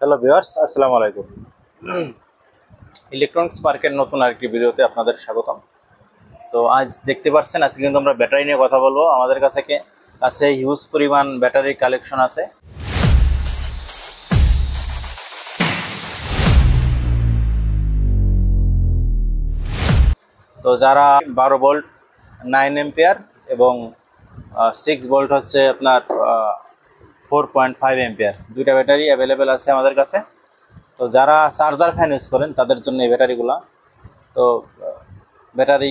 Hello viewers, আসসালামু আলাইকুম। Electronics market নতুন আরেকটি ভিডিওতে আপনাদের স্বাগতম। তো আজ দেখতে পাচ্ছেন, আজকে কিন্তু আমরা ব্যাটারি নিয়ে কথা বলবো। আমাদের কাছে হিউজ পরিমাণ ব্যাটারির কালেকশন আছে। তো যারা 12 ভোল্ট 9 এম্পিয়ার এবং 6 ভোল্ট হচ্ছে আপনার 4.5 এম্পিয়ার, দুইটা ব্যাটারি অ্যাভেলেবেল আছে আমাদের কাছে। তো যারা চার্জার ফ্যান ইউজ করেন তাদের জন্য এই ব্যাটারিগুলো। তো ব্যাটারি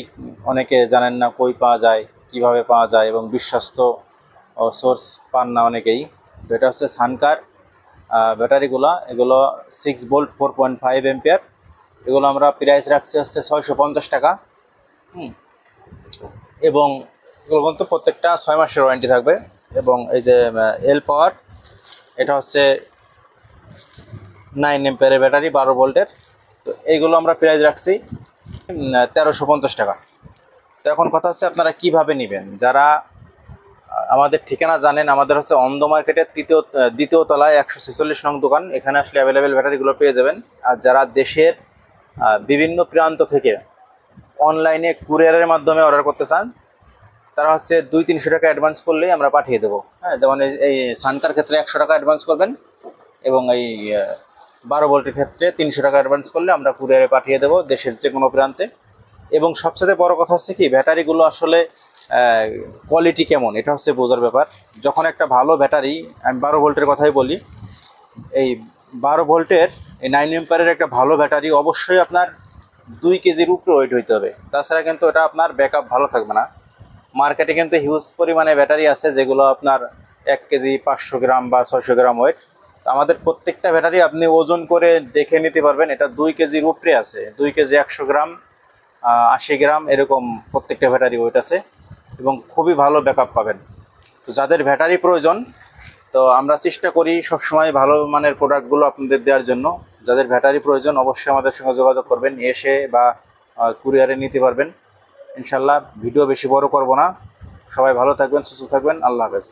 অনেকে জানেন না কই পাওয়া যায়, কিভাবে পাওয়া যায়, এবং বিশ্বস্ত সোর্স পান না অনেকেই। তো এটা হচ্ছে সানকার ব্যাটারিগুলো। এগুলো 6 ভোল্ট 4.5 এম্পিয়ার। এগুলো আমরা প্রাইস রাখছি হচ্ছে 650 টাকা। এবং এগুলো কিন্তু প্রত্যেকটা 6 মাসের ওয়ারেন্টি থাকবে। এবং এই যে এল পাওয়ার, এটা হচ্ছে 9 এম্পিয়ারের ব্যাটারি 12 ভোল্টের। তো এইগুলো আমরা প্রাইস রাখছি 1350 টাকা। তো এখন কথা হচ্ছে আপনারা কিভাবে নেবেন। যারা আমাদের ঠিকানা জানেন, আমাদের হচ্ছে অন্ধ মার্কেটের দ্বিতীয় তলায় 146 নং দোকান। এখানে আসলে অ্যাভেলেবেল ব্যাটারিগুলো পেয়ে যাবেন। আর যারা দেশের বিভিন্ন প্রান্ত থেকে অনলাইনে কুরিয়ারের মাধ্যমে অর্ডার করতে চান, তারা হচ্ছে 200-300 টাকা অ্যাডভান্স করলেই আমরা পাঠিয়ে দেবো। হ্যাঁ, যেমন এই সানকার ক্ষেত্রে 100 টাকা অ্যাডভান্স করবেন, এবং এই 12 ভোল্টের ক্ষেত্রে 300 টাকা অ্যাডভান্স করলে আমরা কুরিয়ারে পাঠিয়ে দেবো দেশের যে কোনো প্রান্তে। এবং সবচেয়ে বড় কথা হচ্ছে কি, ব্যাটারিগুলো আসলে কোয়ালিটি কেমন, এটা হচ্ছে বোঝার ব্যাপার। যখন একটা ভালো ব্যাটারি, আমি 12 ভোল্টের কথাই বলি, এই 12 ভোল্টের এই 9 এম্পিয়ারের একটা ভালো ব্যাটারি অবশ্যই আপনার 2 কেজির উপরে ওয়েট হইতে হবে, তাছাড়া কিন্তু এটা আপনার ব্যাকআপ ভালো থাকবে না। মার্কেটে কিন্তু হিউজ পরিমাণে ব্যাটারি আছে যেগুলো আপনার 1 কেজি 500 গ্রাম বা 600 গ্রাম ওয়েট। তো আমাদের প্রত্যেকটা ব্যাটারি আপনি ওজন করে দেখে নিতে পারবেন, এটা 2 কেজির উপরে আছে। 2 কেজি 100 গ্রাম, 80 গ্রাম, এরকম প্রত্যেকটা ব্যাটারি ওয়েট আছে, এবং খুবই ভালো ব্যাকআপ পাবেন। তো যাদের ব্যাটারি প্রয়োজন, তো আমরা চেষ্টা করি সবসময় ভালো মানের প্রোডাক্টগুলো আপনাদের দেওয়ার জন্য। যাদের ব্যাটারি প্রয়োজন অবশ্যই আমাদের সঙ্গে যোগাযোগ করবেন, এসে বা কুরিয়ারে নিতে পারবেন ইনশাল্লাহ। ভিডিও বেশি বড় করব না। সবাই ভালো থাকবেন, সুস্থ থাকবেন। আল্লাহ হাফেজ।